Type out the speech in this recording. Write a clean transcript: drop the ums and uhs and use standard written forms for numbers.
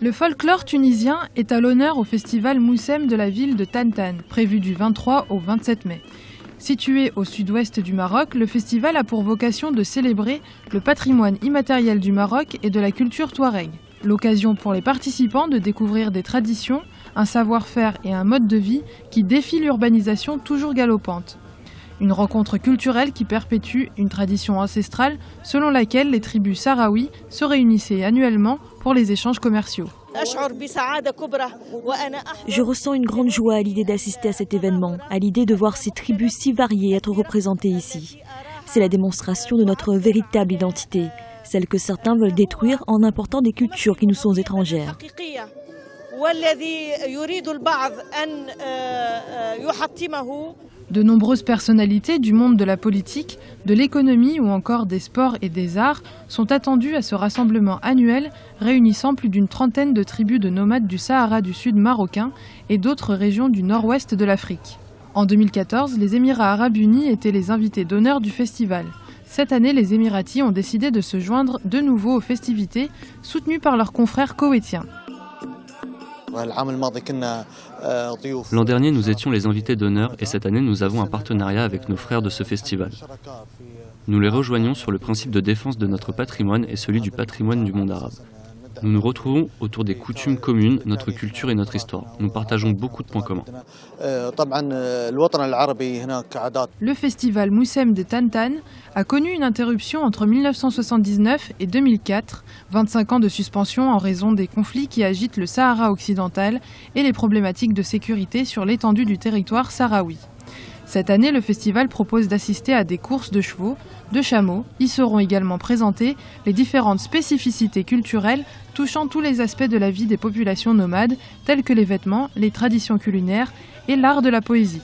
Le folklore tunisien est à l'honneur au festival Moussem de la ville de Tantan, prévu du 23 au 27 mai. Situé au sud-ouest du Maroc, le festival a pour vocation de célébrer le patrimoine immatériel du Maroc et de la culture touareg. L'occasion pour les participants de découvrir des traditions, un savoir-faire et un mode de vie qui défient l'urbanisation toujours galopante. Une rencontre culturelle qui perpétue une tradition ancestrale selon laquelle les tribus sahraouis se réunissaient annuellement pour les échanges commerciaux. Je ressens une grande joie à l'idée d'assister à cet événement, à l'idée de voir ces tribus si variées être représentées ici. C'est la démonstration de notre véritable identité, celle que certains veulent détruire en important des cultures qui nous sont étrangères. De nombreuses personnalités du monde de la politique, de l'économie ou encore des sports et des arts sont attendues à ce rassemblement annuel réunissant plus d'une trentaine de tribus de nomades du Sahara du Sud marocain et d'autres régions du nord-ouest de l'Afrique. En 2014, les Émirats arabes unis étaient les invités d'honneur du festival. Cette année, les Émiratis ont décidé de se joindre de nouveau aux festivités, soutenus par leurs confrères koweïtiens. L'an dernier, nous étions les invités d'honneur et cette année, nous avons un partenariat avec nos frères de ce festival. Nous les rejoignons sur le principe de défense de notre patrimoine et celui du patrimoine du monde arabe. Nous nous retrouvons autour des coutumes communes, notre culture et notre histoire. Nous partageons beaucoup de points communs. Le festival Moussem de Tantan a connu une interruption entre 1979 et 2004, 25 ans de suspension en raison des conflits qui agitent le Sahara occidental et les problématiques de sécurité sur l'étendue du territoire sahraoui. Cette année, le festival propose d'assister à des courses de chevaux, de chameaux. Y seront également présentées les différentes spécificités culturelles touchant tous les aspects de la vie des populations nomades, tels que les vêtements, les traditions culinaires et l'art de la poésie.